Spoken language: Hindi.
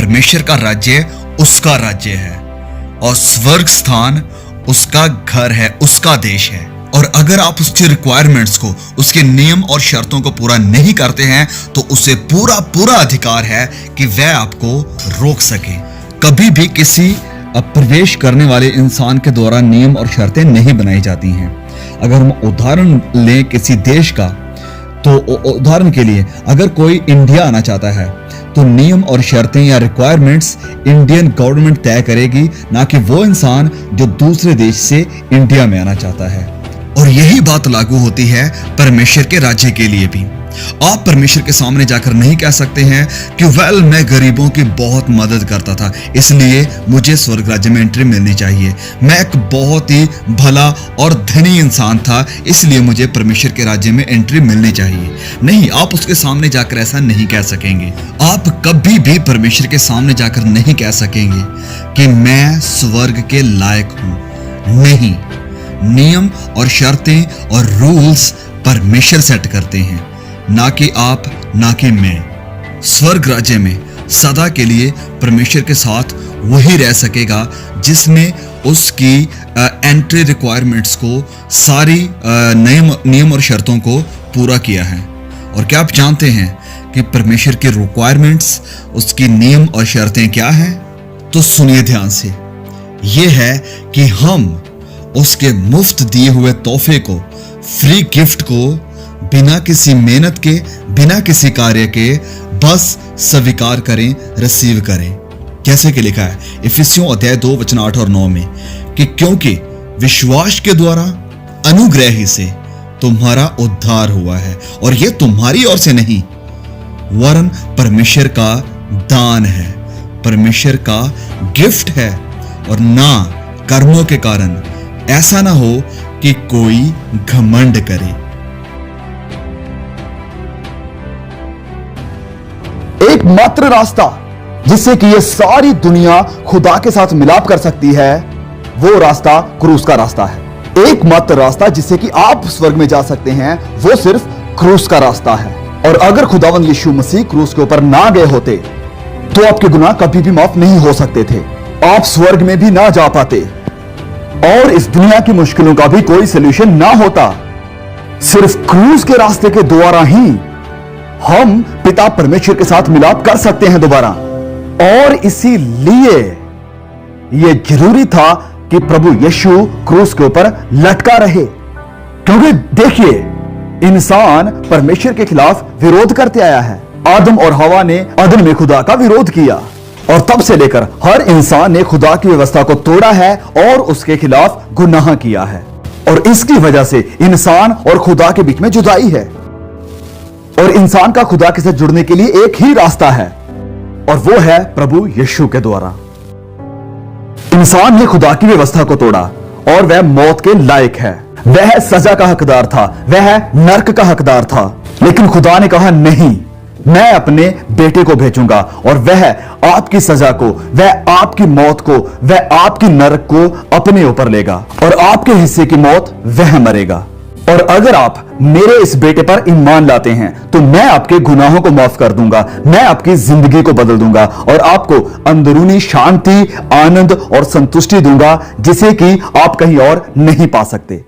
परमेश्वर का राज्य उसका राज्य है और स्वर्ग स्थान उसका घर है, उसका देश है। और अगर आप उसकी रिक्वायरमेंट्स को, उसके नियम और शर्तों को पूरा नहीं करते हैं तो उसे पूरा अधिकार है कि वह आपको रोक सके। कभी भी किसी प्रवेश करने वाले इंसान के द्वारा नियम और शर्तें नहीं बनाई जाती हैं। अगर हम उदाहरण लें किसी देश का, तो उदाहरण के लिए अगर कोई इंडिया आना चाहता है तो नियम और शर्तें या रिक्वायरमेंट्स इंडियन गवर्नमेंट तय करेगी, ना कि वो इंसान जो दूसरे देश से इंडिया में आना चाहता है। और यही बात लागू होती है परमेश्वर के राज्य के लिए भी। आप परमेश्वर के सामने जाकर नहीं कह सकते हैं कि वेल, मैं गरीबों की बहुत मदद करता था इसलिए मुझे स्वर्ग राज्य में एंट्री मिलनी चाहिए। मैं एक बहुत ही भला और धनी इंसान था इसलिए मुझे परमेश्वर के राज्य में एंट्री मिलनी चाहिए। नहीं, आप उसके सामने जाकर ऐसा नहीं कह सकेंगे। आप कभी भी परमेश्वर के सामने जाकर नहीं कह सकेंगे कि मैं स्वर्ग के लायक हूं। नहीं, नियम और शर्तें और रूल्स परमेश्वर सेट करते हैं, ना कि आप, ना कि मैं। स्वर्ग राज्य में सदा के लिए परमेश्वर के साथ वही रह सकेगा जिसने उसकी एंट्री रिक्वायरमेंट्स को, सारी नियम और शर्तों को पूरा किया है। और क्या आप जानते हैं कि परमेश्वर की रिक्वायरमेंट्स, उसकी नियम और शर्तें क्या हैं? तो सुनिए ध्यान से। यह है कि हम उसके मुफ्त दिए हुए तोहफे को, फ्री गिफ्ट को बिना किसी मेहनत के, बिना किसी कार्य के बस स्वीकार करें, रिसीव करें। कैसे कि लिखा है इफिसियों अध्याय 2 वचन 8 और 9 में कि क्योंकि विश्वास के द्वारा अनुग्रह ही से तुम्हारा उद्धार हुआ है, और यह तुम्हारी ओर से नहीं वरन परमेश्वर का दान है, परमेश्वर का गिफ्ट है, और ना कर्मों के कारण, ऐसा ना हो कि कोई घमंड करे। एकमात्र रास्ता जिससे कि ये सारी दुनिया खुदा के साथ मिलाप कर सकती है, वो रास्ता क्रूस का रास्ता है। एकमात्र रास्ता जिससे कि आप स्वर्ग में जा सकते हैं, वो सिर्फ क्रूस का रास्ता है। और अगर खुदावंद यीशु मसीह क्रूस के ऊपर ना गए होते तो आपके गुनाह कभी भी माफ नहीं हो सकते थे, आप स्वर्ग में भी ना जा पाते, और इस दुनिया की मुश्किलों का भी कोई सलूशन ना होता। सिर्फ क्रूस के रास्ते के द्वारा ही हम पिता परमेश्वर के साथ मिलाप कर सकते हैं दोबारा। और इसीलिए यह जरूरी था कि प्रभु यीशु क्रूस के ऊपर लटका रहे, क्योंकि देखिए, इंसान परमेश्वर के खिलाफ विरोध करते आया है। आदम और हवा ने अदन में खुदा का विरोध किया, और तब से लेकर हर इंसान ने खुदा की व्यवस्था को तोड़ा है और उसके खिलाफ गुनाह किया है। और इसकी वजह से इंसान और खुदा के बीच में जुदाई है। और इंसान का खुदा के साथ जुड़ने के लिए एक ही रास्ता है, और वो है प्रभु यीशु के द्वारा। इंसान ने खुदा की व्यवस्था को तोड़ा और वह मौत के लायक है, वह सजा का हकदार था, वह नरक का हकदार था। लेकिन खुदा ने कहा नहीं, मैं अपने बेटे को भेजूंगा और वह आपकी सजा को, वह आपकी मौत को, वह आपकी नरक को अपने ऊपर लेगा, और आपके हिस्से की मौत वह मरेगा। और अगर आप मेरे इस बेटे पर ईमान लाते हैं तो मैं आपके गुनाहों को माफ कर दूंगा, मैं आपकी जिंदगी को बदल दूंगा, और आपको अंदरूनी शांति, आनंद और संतुष्टि दूंगा जिसे कि आप कहीं और नहीं पा सकते।